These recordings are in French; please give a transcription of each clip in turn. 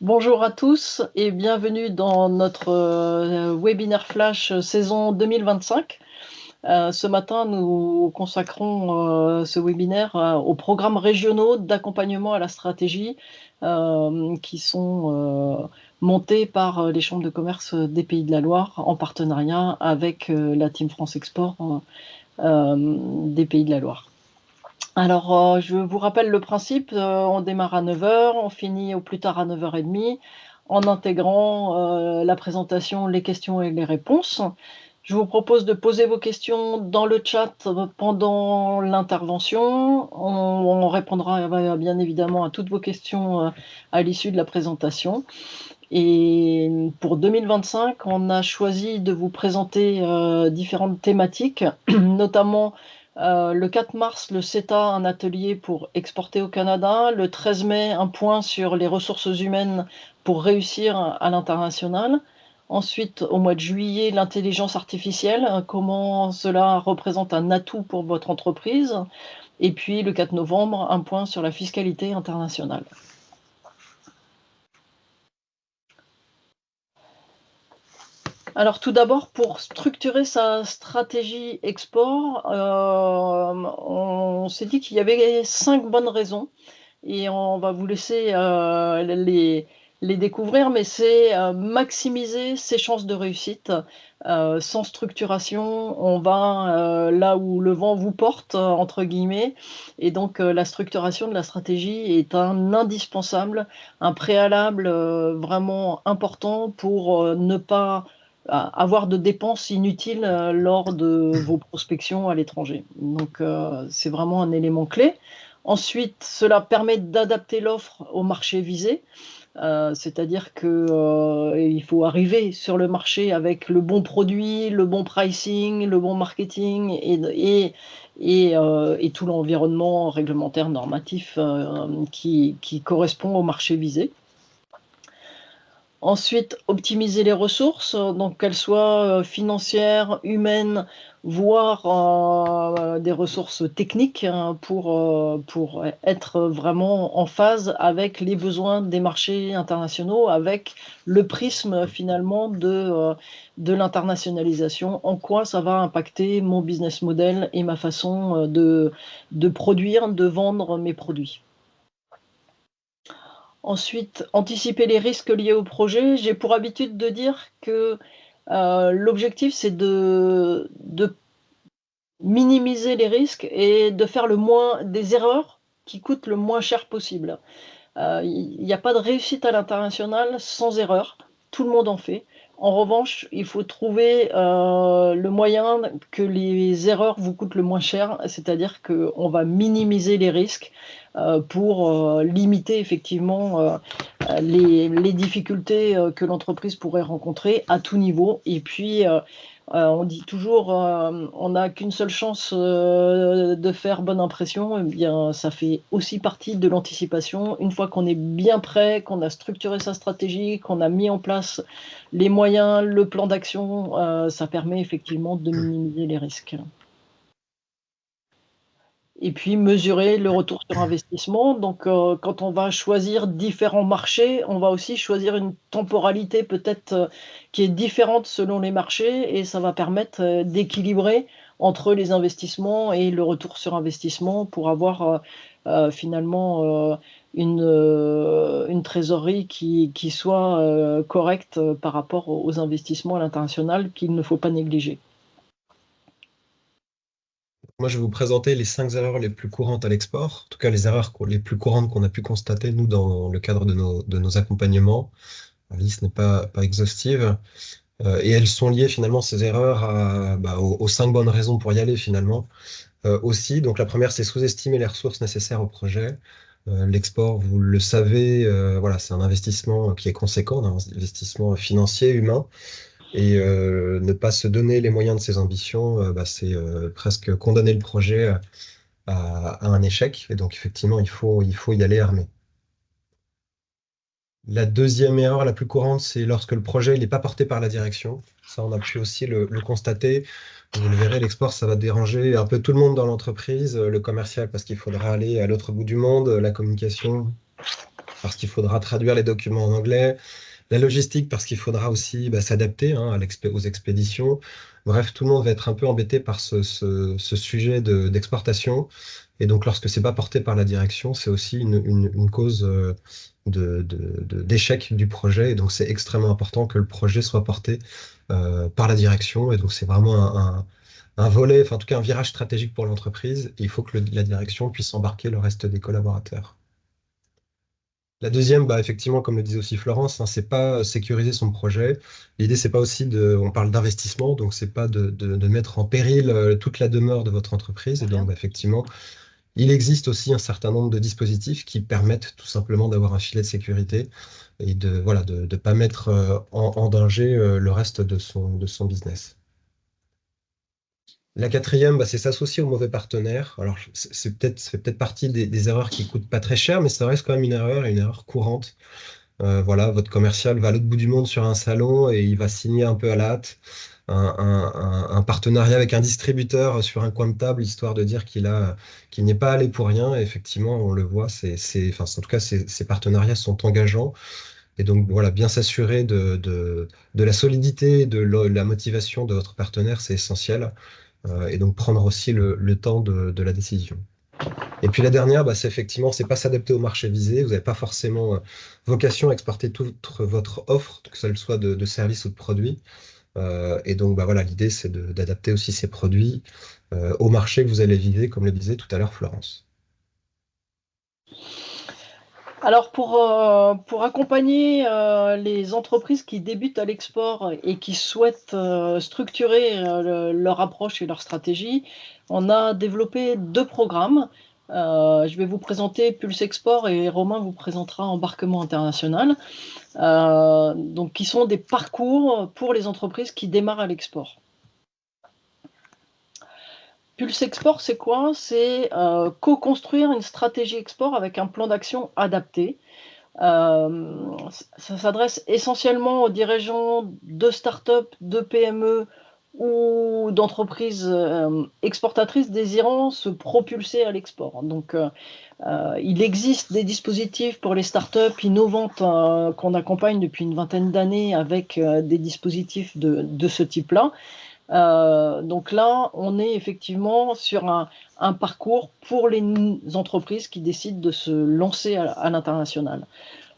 Bonjour à tous et bienvenue dans notre webinaire flash saison 2025. Ce matin, nous consacrons ce webinaire aux programmes régionaux d'accompagnement à la stratégie qui sont montés par les chambres de commerce des Pays de la Loire en partenariat avec la Team France Export des Pays de la Loire. Alors, je vous rappelle le principe, on démarre à 9 heures, on finit au plus tard à 9 h 30 en intégrant la présentation, les questions et les réponses. Je vous propose de poser vos questions dans le chat pendant l'intervention. On répondra bien évidemment à toutes vos questions à l'issue de la présentation. Et pour 2025, on a choisi de vous présenter différentes thématiques, notamment le 4 mars, le CETA, un atelier pour exporter au Canada. Le 13 mai, un point sur les ressources humaines pour réussir à l'international. Ensuite, au mois de juillet, l'intelligence artificielle, comment cela représente un atout pour votre entreprise. Et puis, le 4 novembre, un point sur la fiscalité internationale. Alors tout d'abord, pour structurer sa stratégie export, on s'est dit qu'il y avait 5 bonnes raisons et on va vous laisser les découvrir, mais c'est maximiser ses chances de réussite. Sans structuration, on va là où le vent vous porte, entre guillemets, et donc la structuration de la stratégie est un indispensable, un préalable vraiment important pour ne pas avoir de dépenses inutiles lors de vos prospections à l'étranger. Donc, c'est vraiment un élément clé. Ensuite, cela permet d'adapter l'offre au marché visé, c'est-à-dire qu'il faut arriver sur le marché avec le bon produit, le bon pricing, le bon marketing et tout l'environnement réglementaire normatif qui correspond au marché visé. Ensuite, optimiser les ressources, donc qu'elles soient financières, humaines, voire des ressources techniques pour être vraiment en phase avec les besoins des marchés internationaux, avec le prisme finalement de l'internationalisation. En quoi ça va impacter mon business model et ma façon de produire, de vendre mes produits. Ensuite, anticiper les risques liés au projet. J'ai pour habitude de dire que l'objectif, c'est de minimiser les risques et de faire le moins des erreurs qui coûtent le moins cher possible. Il n'y a pas de réussite à l'international sans erreur. Tout le monde en fait. En revanche, il faut trouver le moyen que les erreurs vous coûtent le moins cher, c'est-à-dire qu'on va minimiser les risques pour limiter effectivement les difficultés que l'entreprise pourrait rencontrer à tout niveau. Et puis, on dit toujours, on n'a qu'une seule chance de faire bonne impression. Eh bien, ça fait aussi partie de l'anticipation. Une fois qu'on est bien prêt, qu'on a structuré sa stratégie, qu'on a mis en place les moyens, le plan d'action, ça permet effectivement de minimiser les risques. Et puis mesurer le retour sur investissement. Donc, quand on va choisir différents marchés, on va aussi choisir une temporalité peut-être qui est différente selon les marchés et ça va permettre d'équilibrer entre les investissements et le retour sur investissement pour avoir finalement une trésorerie qui soit correcte par rapport aux investissements à l'international qu'il ne faut pas négliger. Moi, je vais vous présenter les 5 erreurs les plus courantes à l'export, en tout cas les erreurs les plus courantes qu'on a pu constater, nous, dans le cadre de nos accompagnements. La liste n'est pas exhaustive. Et elles sont liées finalement, ces erreurs, aux 5 bonnes raisons pour y aller finalement. Aussi, donc la première, c'est sous-estimer les ressources nécessaires au projet. L'export, vous le savez, voilà, c'est un investissement qui est conséquent, un investissement financier, humain. Et ne pas se donner les moyens de ses ambitions, c'est presque condamner le projet à un échec. Et donc, effectivement, il faut y aller armé. La deuxième erreur la plus courante, c'est lorsque le projet n'est pas porté par la direction. Ça, on a pu aussi le constater. Vous le verrez, l'export, ça va déranger un peu tout le monde dans l'entreprise. Le commercial, parce qu'il faudra aller à l'autre bout du monde. La communication, parce qu'il faudra traduire les documents en anglais, la logistique parce qu'il faudra aussi s'adapter hein, aux expéditions. Bref, tout le monde va être un peu embêté par ce sujet d'exportation. Et donc, lorsque c'est pas porté par la direction, c'est aussi une cause d'échec du projet. Et donc, c'est extrêmement important que le projet soit porté par la direction. Et donc, c'est vraiment un volet, enfin, en tout cas, un virage stratégique pour l'entreprise. Il faut que la direction puisse embarquer le reste des collaborateurs. La deuxième, effectivement, comme le disait aussi Florence, hein, c'est pas sécuriser son projet. L'idée, c'est pas aussi on parle d'investissement, donc c'est pas de mettre en péril toute la demeure de votre entreprise. Et donc, Rien. effectivement, il existe aussi un certain nombre de dispositifs qui permettent tout simplement d'avoir un filet de sécurité et voilà, de pas mettre en danger le reste de son business. La quatrième, c'est s'associer aux mauvais partenaires. Alors, ça fait peut-être partie des erreurs qui coûtent pas très cher, mais ça reste quand même une erreur, et une erreur courante. Voilà, votre commercial va à l'autre bout du monde sur un salon et il va signer un peu à la hâte un partenariat avec un distributeur sur un coin de table, histoire de dire qu'il n'est pas allé pour rien. Et effectivement, on le voit, enfin, en tout cas, ces partenariats sont engageants. Et donc, voilà, bien s'assurer de la solidité, de la motivation de votre partenaire, c'est essentiel. Et donc, prendre aussi le temps de la décision. Et puis la dernière, c'est effectivement, c'est pas s'adapter au marché visé. Vous n'avez pas forcément vocation à exporter toute votre offre, que ce soit de services ou de produits. Et donc, voilà, l'idée, c'est d'adapter aussi ces produits au marché que vous allez viser, comme le disait tout à l'heure Florence. Alors pour accompagner les entreprises qui débutent à l'export et qui souhaitent structurer leur approche et leur stratégie, on a développé 2 programmes. Je vais vous présenter Pulse Export et Romain vous présentera Embarquement International, donc qui sont des parcours pour les entreprises qui démarrent à l'export. Pulse Export, c'est quoi? C'est co-construire une stratégie export avec un plan d'action adapté. Ça s'adresse essentiellement aux dirigeants de start-up, de PME ou d'entreprises exportatrices désirant se propulser à l'export. Donc, il existe des dispositifs pour les start-up innovantes qu'on accompagne depuis une vingtaine d'années avec des dispositifs de ce type-là. Donc là, on est effectivement sur un parcours pour les entreprises qui décident de se lancer à l'international.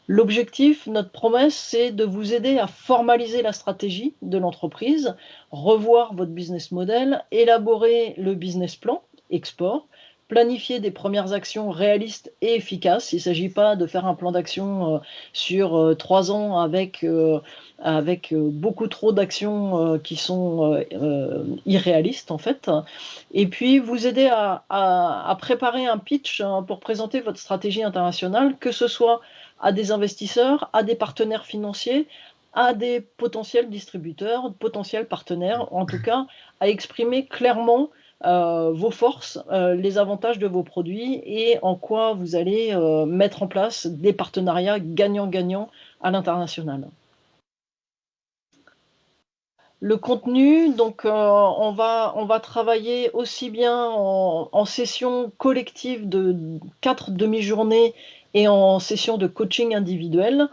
L'objectif, notre promesse, c'est de vous aider à formaliser la stratégie de l'entreprise, revoir votre business model, élaborer le business plan export, planifier des premières actions réalistes et efficaces. Il ne s'agit pas de faire un plan d'action sur 3 ans avec beaucoup trop d'actions qui sont irréalistes en fait. Et puis vous aider à préparer un pitch pour présenter votre stratégie internationale, que ce soit à des investisseurs, à des partenaires financiers, à des potentiels distributeurs, potentiels partenaires, en tout cas à exprimer clairement vos forces, les avantages de vos produits et en quoi vous allez mettre en place des partenariats gagnant-gagnant à l'international. Le contenu, donc on va travailler aussi bien en session collective de 4 demi-journées et en session de coaching individuel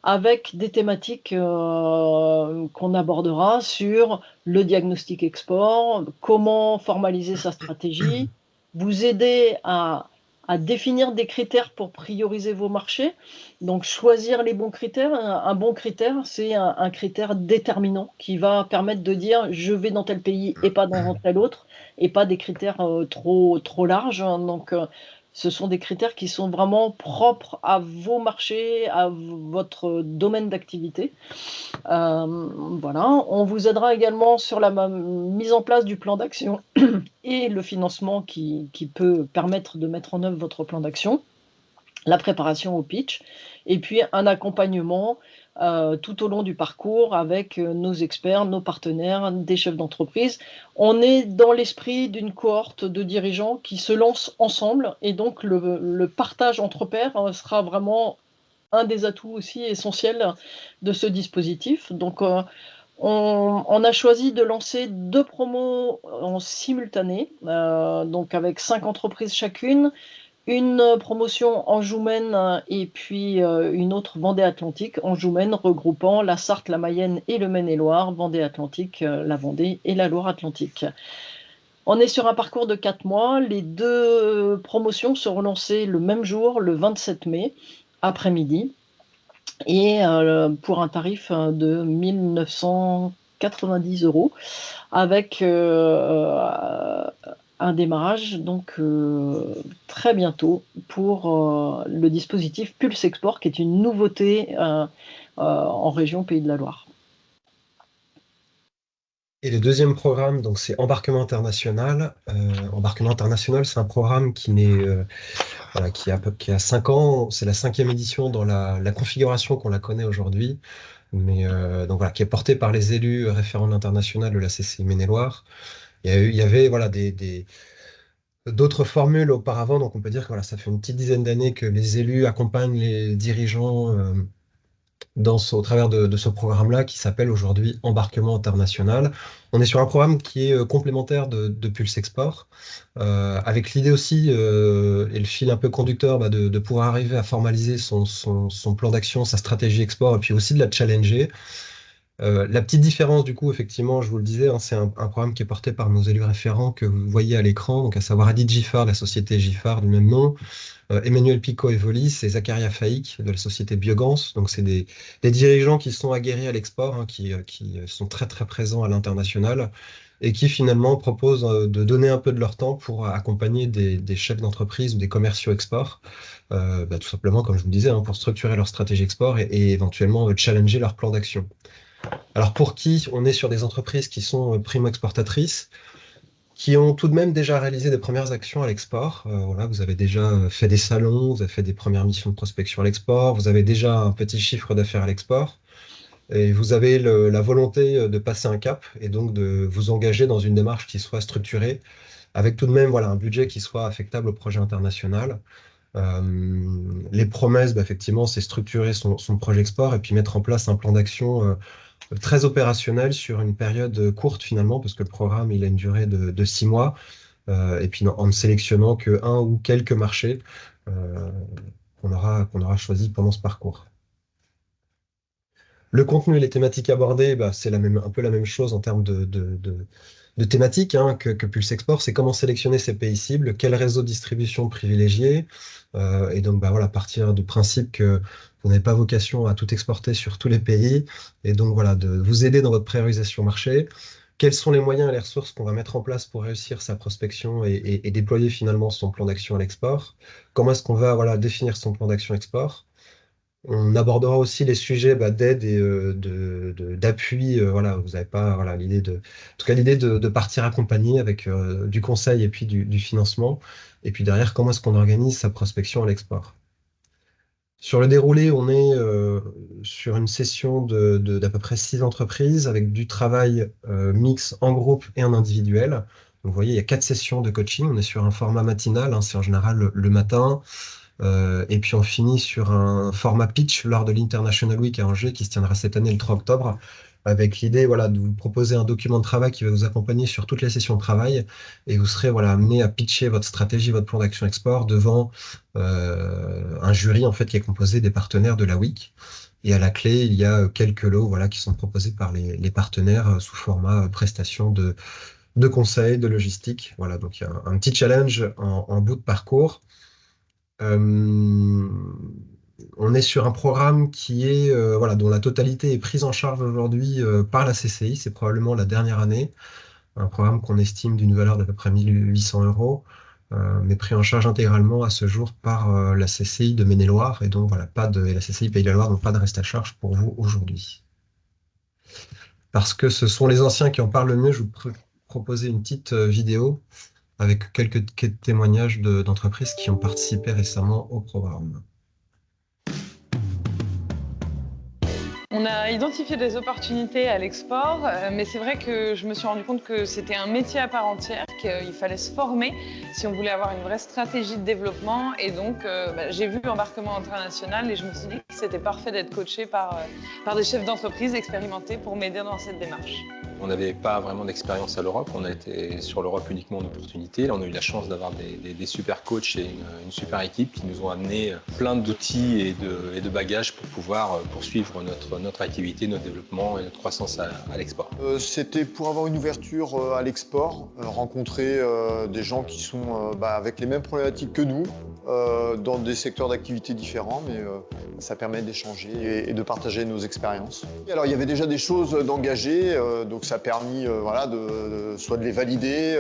avec des thématiques qu'on abordera sur le diagnostic export, comment formaliser sa stratégie, vous aider à définir des critères pour prioriser vos marchés. Donc choisir les bons critères. Un bon critère, c'est un critère déterminant qui va permettre de dire je vais dans tel pays et pas dans tel autre, et pas des critères trop larges. Donc ce sont des critères qui sont vraiment propres à vos marchés, à votre domaine d'activité. Voilà. On vous aidera également sur la mise en place du plan d'action et le financement qui peut permettre de mettre en œuvre votre plan d'action, la préparation au pitch, et puis un accompagnement tout au long du parcours avec nos experts, nos partenaires, des chefs d'entreprise. On est dans l'esprit d'une cohorte de dirigeants qui se lancent ensemble, et donc le partage entre pairs sera vraiment un des atouts aussi essentiels de ce dispositif. Donc on a choisi de lancer 2 promos en simultané, donc avec 5 entreprises chacune, une promotion Anjou-Maine et puis une autre Vendée-Atlantique. Anjou-Maine regroupant la Sarthe, la Mayenne et le Maine-et-Loire, Vendée-Atlantique, la Vendée et la Loire-Atlantique. On est sur un parcours de 4 mois. Les deux promotions seront lancées le même jour, le 27 mai, après-midi, et pour un tarif de 1 990 €, avec un démarrage donc très bientôt pour le dispositif Pulse Export, qui est une nouveauté en région Pays de la Loire. Et le deuxième programme, donc c'est Embarquement International. Embarquement International, c'est un programme voilà, qui a 5 ans. C'est la 5e édition dans la configuration qu'on la connaît aujourd'hui. Mais donc voilà, qui est porté par les élus référents de l'international de la CCI Maine-et-Loire. Il y avait voilà, d'autres formules auparavant, donc on peut dire que voilà, ça fait une petite dizaine d'années que les élus accompagnent les dirigeants au travers de ce programme-là qui s'appelle aujourd'hui Embarquement International. On est sur un programme qui est complémentaire de Pulse Export, avec l'idée aussi, et le fil un peu conducteur, de pouvoir arriver à formaliser son plan d'action, sa stratégie export, et puis aussi de la challenger. La petite différence, du coup, effectivement, je vous le disais, hein, c'est un programme qui est porté par nos élus référents que vous voyez à l'écran, donc à savoir Adi Giffard, la société Giffard du même nom, Emmanuel Picot-Evolis et Zakaria Faïk de la société Biogans. Donc, c'est des dirigeants qui sont aguerris à l'export, hein, qui sont très, très présents à l'international et qui finalement proposent de donner un peu de leur temps pour accompagner des chefs d'entreprise ou des commerciaux export, tout simplement, comme je vous le disais, hein, pour structurer leur stratégie export et éventuellement challenger leur plan d'action. Alors pour qui? On est sur des entreprises qui sont primo-exportatrices, qui ont tout de même déjà réalisé des premières actions à l'export. Voilà, vous avez déjà fait des salons, vous avez fait des premières missions de prospection à l'export, vous avez déjà un petit chiffre d'affaires à l'export, et vous avez la volonté de passer un cap et donc de vous engager dans une démarche qui soit structurée, avec tout de même voilà, un budget qui soit affectable au projet international. Les promesses, effectivement, c'est structurer son projet export et puis mettre en place un plan d'action très opérationnel sur une période courte finalement, parce que le programme il a une durée de 6 mois, et puis en ne sélectionnant que un ou quelques marchés euh, qu'on aura choisi pendant ce parcours. Le contenu et les thématiques abordées, c'est un peu la même chose en termes de thématiques hein, que Pulse Export. C'est comment sélectionner ses pays cibles, quel réseau de distribution privilégier. Et donc, voilà, partir du principe que vous n'avez pas vocation à tout exporter sur tous les pays. Et donc, voilà, de vous aider dans votre priorisation marché. Quels sont les moyens et les ressources qu'on va mettre en place pour réussir sa prospection et déployer finalement son plan d'action à l'export? Comment est-ce qu'on va voilà, définir son plan d'action export? On abordera aussi les sujets d'aide et d'appui. Voilà, vous n'avez pas voilà, en tout cas l'idée de partir accompagné avec du conseil et puis du financement. Et puis derrière, comment est-ce qu'on organise sa prospection à l'export? Sur le déroulé, on est sur une session d'à peu près 6 entreprises avec du travail mix en groupe et en individuel. Donc, vous voyez, il y a 4 sessions de coaching. On est sur un format matinal, hein, c'est en général le matin. Et puis on finit sur un format pitch lors de l'International Week à Angers qui se tiendra cette année le 3 octobre, avec l'idée voilà, de vous proposer un document de travail qui va vous accompagner sur toutes les sessions de travail et vous serez voilà, amené à pitcher votre stratégie, votre plan d'action export devant un jury en fait, qui est composé des partenaires de la week. Et à la clé, il y a quelques lots voilà, qui sont proposés par les partenaires sous format prestation de conseils, de logistique. Voilà, donc il y a un petit challenge en bout de parcours. Euh, on est sur un programme qui est, voilà, dont la totalité est prise en charge aujourd'hui par la CCI. C'est probablement la dernière année. Un programme qu'on estime d'une valeur d'à peu près 1 800 €, mais pris en charge intégralement à ce jour par la CCI de Maine-et-Loire. Et donc, voilà, et la CCI Pays de la Loire, donc pas de reste à charge pour vous aujourd'hui. Parce que ce sont les anciens qui en parlent le mieux, je vous proposer une petite vidéo avec quelques témoignages d'entreprises qui ont participé récemment au programme. On a identifié des opportunités à l'export, mais c'est vrai que je me suis rendu compte que c'était un métier à part entière, qu'il fallait se former si on voulait avoir une vraie stratégie de développement. Et donc, j'ai vu Embarquement International et je me suis dit que c'était parfait d'être coaché par des chefs d'entreprise expérimentés pour m'aider dans cette démarche. On n'avait pas vraiment d'expérience à l'Europe, on a été sur l'Europe uniquement en opportunité. Là, on a eu la chance d'avoir des super coachs et une super équipe qui nous ont amené plein d'outils et de bagages pour pouvoir poursuivre notre activité, notre développement et notre croissance à l'export. C'était pour avoir une ouverture à l'export, rencontrer des gens qui sont avec les mêmes problématiques que nous, dans des secteurs d'activité différents, mais ça permet d'échanger et de partager nos expériences. Et alors il y avait déjà des choses d'engagées, donc ça a permis soit de les valider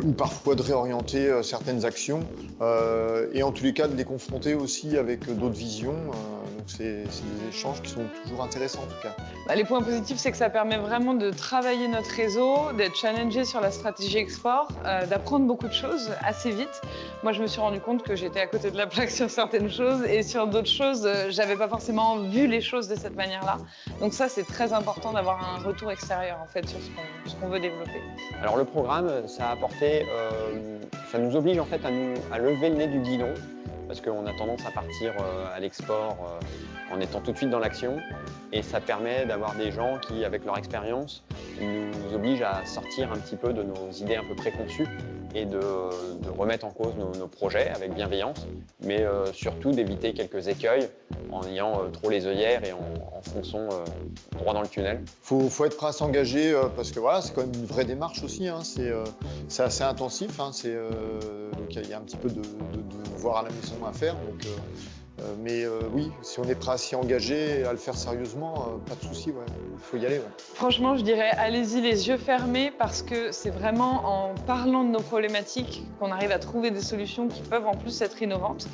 ou parfois de réorienter certaines actions et en tous les cas de les confronter aussi avec d'autres visions. Donc c'est des échanges qui sont toujours intéressants en tout cas. Les points positifs, c'est que ça permet vraiment de travailler notre réseau, d'être challengé sur la stratégie export, d'apprendre beaucoup de choses assez vite. Moi, je me suis rendu compte que j'étais à côté de la plaque sur certaines choses et sur d'autres choses, j'avais pas forcément vu les choses de cette manière-là. Donc ça, c'est très important d'avoir un retour extérieur en fait sur ce qu'on veut développer. Alors le programme, ça a apporté, ça nous oblige en fait à lever le nez du guidon parce qu'on a tendance à partir à l'export en étant tout de suite dans l'action et ça permet d'avoir des gens qui, avec leur expérience, nous obligent à sortir un petit peu de nos idées un peu préconçues et de remettre en cause nos projets avec bienveillance, mais surtout d'éviter quelques écueils en ayant trop les œillères et en fonçant droit dans le tunnel. Faut être prêt à s'engager parce que voilà, c'est quand même une vraie démarche aussi, hein. C'est assez intensif, hein. Donc il y a un petit peu de devoir à la maison à faire. Donc, mais oui, si on est prêt à s'y engager, à le faire sérieusement, pas de souci, ouais. Il faut y aller. Ouais. Franchement, je dirais allez-y les yeux fermés parce que c'est vraiment en parlant de nos problématiques qu'on arrive à trouver des solutions qui peuvent en plus être innovantes.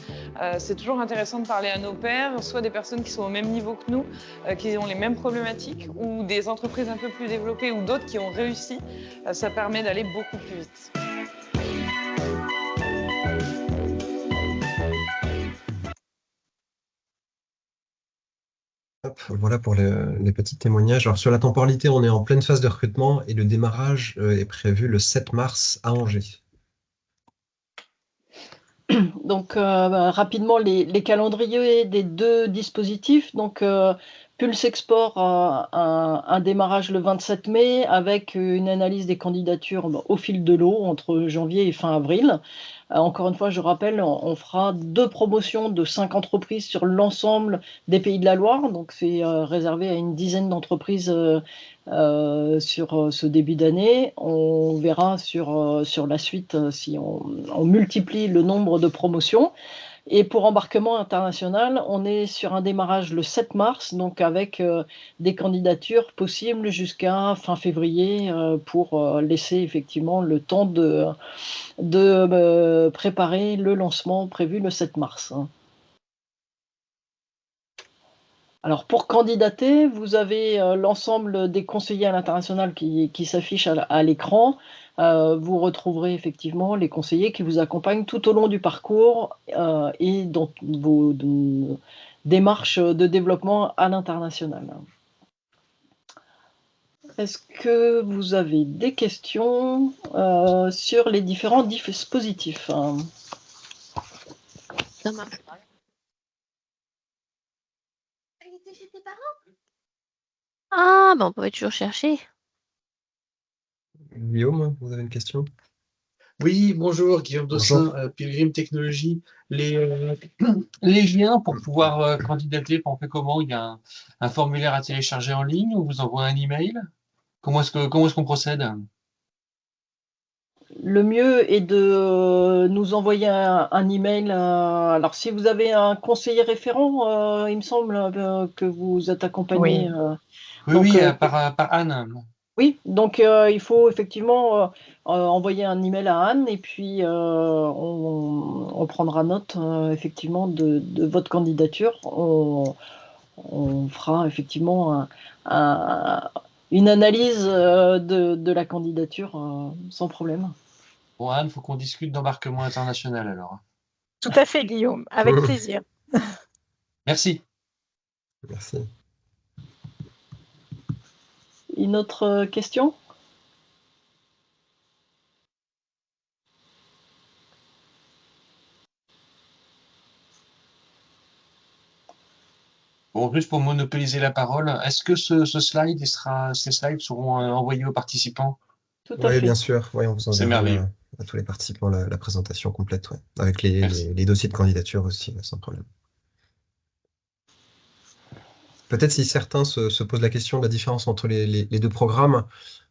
C'est toujours intéressant de parler à nos pairs, soit des personnes qui sont au même niveau que nous, qui ont les mêmes problématiques, ou des entreprises un peu plus développées ou d'autres qui ont réussi. Ça permet d'aller beaucoup plus vite. Hop, voilà pour les petits témoignages. Alors sur la temporalité, on est en pleine phase de recrutement et le démarrage est prévu le 7 mars à Angers. Donc rapidement les calendriers des deux dispositifs. Donc Pulse Export a un démarrage le 27 mai avec une analyse des candidatures au fil de l'eau entre janvier et fin avril. Encore une fois, je rappelle, on fera 2 promotions de 5 entreprises sur l'ensemble des Pays de la Loire. Donc c'est réservé à une dizaine d'entreprises sur ce début d'année. On verra sur la suite si on multiplie le nombre de promotions. Et pour embarquement international, on est sur un démarrage le 7 mars, donc avec des candidatures possibles jusqu'à fin février pour laisser effectivement le temps de préparer le lancement prévu le 7 mars. Alors pour candidater, vous avez l'ensemble des conseillers à l'international qui s'affichent à l'écran. Vous retrouverez effectivement les conseillers qui vous accompagnent tout au long du parcours et dans vos démarches de développement à l'international. Est-ce que vous avez des questions sur les différents dispositifs? Ça marche pas. Elle était chez tes parents? Ah, on pourrait toujours chercher. Guillaume, vous avez une question? Oui, bonjour, Guillaume Dossin, Pilgrim Technologies. Les liens pour pouvoir candidater, on fait comment? Il y a un formulaire à télécharger en ligne, on vous envoie un email? Comment est-ce qu'on procède? Le mieux est de nous envoyer un email. Alors, si vous avez un conseiller référent, il me semble que vous êtes accompagné. Oui, par Anne. Oui, donc il faut effectivement envoyer un email à Anne et puis on prendra note effectivement de votre candidature. On fera effectivement une analyse de la candidature sans problème. Bon, Anne, il faut qu'on discute d'embarquement international alors. Tout à fait, Guillaume, avec plaisir. Merci. Merci. Une autre question? Bon, juste pour monopoliser la parole, est-ce que ce slide, ces slides seront envoyés aux participants? Tout à Oui, fait. bien sûr. Ouais, on vous C'est enverra merveilleux. à tous les participants la présentation complète, ouais, avec Merci. les dossiers de candidature aussi, sans problème. Peut-être si certains se posent la question de la différence entre les deux programmes,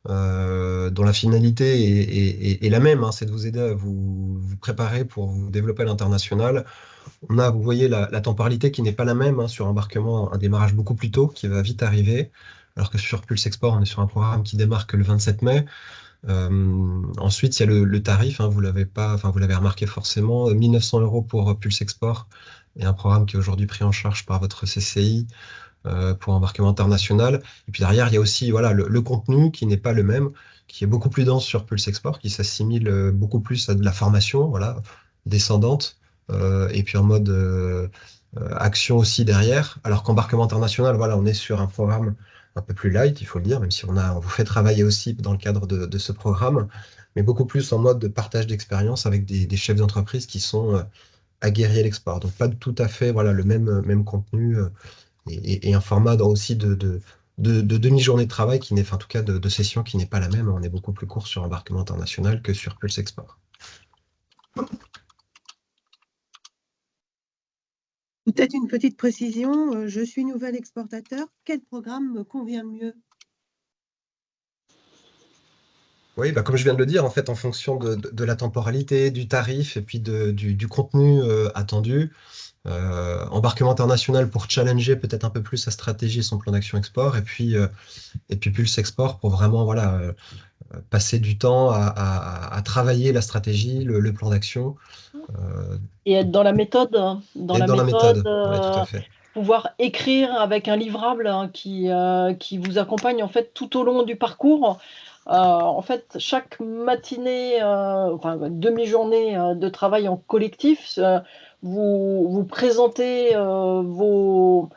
dont la finalité est la même, hein, c'est de vous aider à vous préparer pour vous développer à l'international. On a, vous voyez, la temporalité qui n'est pas la même, hein, sur embarquement, un démarrage beaucoup plus tôt, qui va vite arriver, alors que sur Pulse Export, on est sur un programme qui démarque le 27 mai. Ensuite, il y a le tarif, hein, vous l'avez pas, enfin, vous l'avez remarqué forcément, 1 900 € pour Pulse Export, et un programme qui est aujourd'hui pris en charge par votre CCI pour embarquement international. Et puis derrière, il y a aussi voilà, le contenu qui n'est pas le même, qui est beaucoup plus dense sur Pulse Export, qui s'assimile beaucoup plus à de la formation, voilà, descendante, et puis en mode action aussi derrière. Alors qu'embarquement international, voilà, on est sur un programme un peu plus light, il faut le dire, même si on vous fait travailler aussi dans le cadre de ce programme, mais beaucoup plus en mode de partage d'expérience avec des chefs d'entreprise qui sont aguerris à l'export. Donc pas tout à fait voilà, le même contenu et un format aussi de demi-journée de travail qui n'est, enfin, en tout cas de session qui n'est pas la même. On est beaucoup plus court sur embarquement international que sur Pulse Export. Peut-être une petite précision, je suis nouvel exportateur, quel programme me convient le mieux? Oui, bah, comme je viens de le dire, en fait, en fonction de la temporalité, du tarif et puis du contenu attendu, embarquement international pour challenger peut-être un peu plus sa stratégie et son plan d'action export, et puis Pulse Export pour vraiment voilà, passer du temps à travailler la stratégie, le plan d'action. Et être dans la méthode, Et dans la méthode, oui, tout à fait. pouvoir écrire avec un livrable, hein, qui vous accompagne en fait tout au long du parcours. En fait, chaque matinée, enfin demi-journée de travail en collectif, vous présentez vos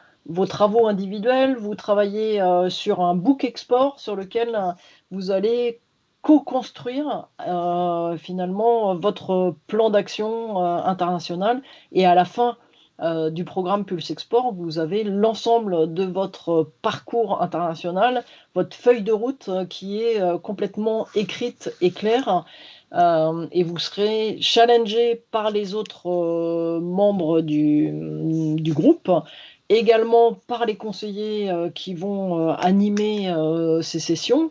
travaux individuels, vous travaillez sur un book export sur lequel vous allez co-construire finalement votre plan d'action international, et à la fin du programme Pulse Export, vous avez l'ensemble de votre parcours international, votre feuille de route qui est complètement écrite et claire, et vous serez challengé par les autres membres du groupe, également par les conseillers qui vont animer ces sessions.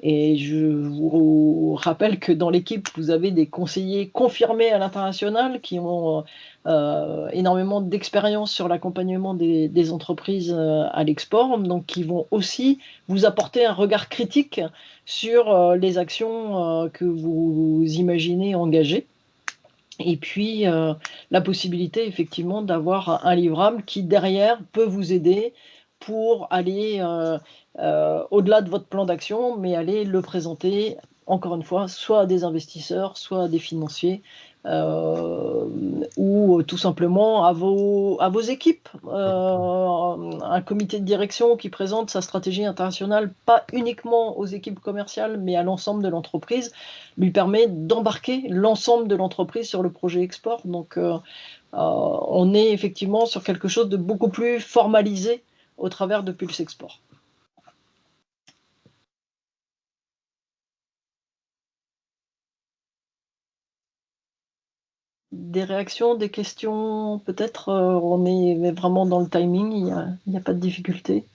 Et je vous rappelle que dans l'équipe, vous avez des conseillers confirmés à l'international qui ont énormément d'expérience sur l'accompagnement des entreprises à l'export, donc qui vont aussi vous apporter un regard critique sur les actions que vous imaginez engager. Et puis, la possibilité effectivement d'avoir un livrable qui derrière peut vous aider pour aller au-delà de votre plan d'action, mais aller le présenter, encore une fois, soit à des investisseurs, soit à des financiers, ou tout simplement à vos équipes. Un comité de direction qui présente sa stratégie internationale, pas uniquement aux équipes commerciales, mais à l'ensemble de l'entreprise, lui permet d'embarquer l'ensemble de l'entreprise sur le projet export. Donc, on est effectivement sur quelque chose de beaucoup plus formalisé au travers de Pulse Export. Des réactions, des questions, peut-être on est vraiment dans le timing, il n'y a pas de difficulté.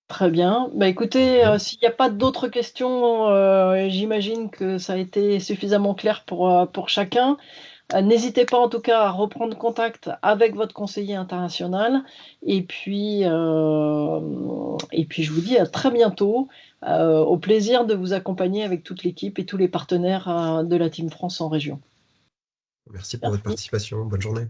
Très bien. Bah, écoutez, s'il n'y a pas d'autres questions, j'imagine que ça a été suffisamment clair pour chacun. N'hésitez pas en tout cas à reprendre contact avec votre conseiller international. Et puis je vous dis à très bientôt. Au plaisir de vous accompagner avec toute l'équipe et tous les partenaires de la Team France en région. Merci pour votre participation. Bonne journée.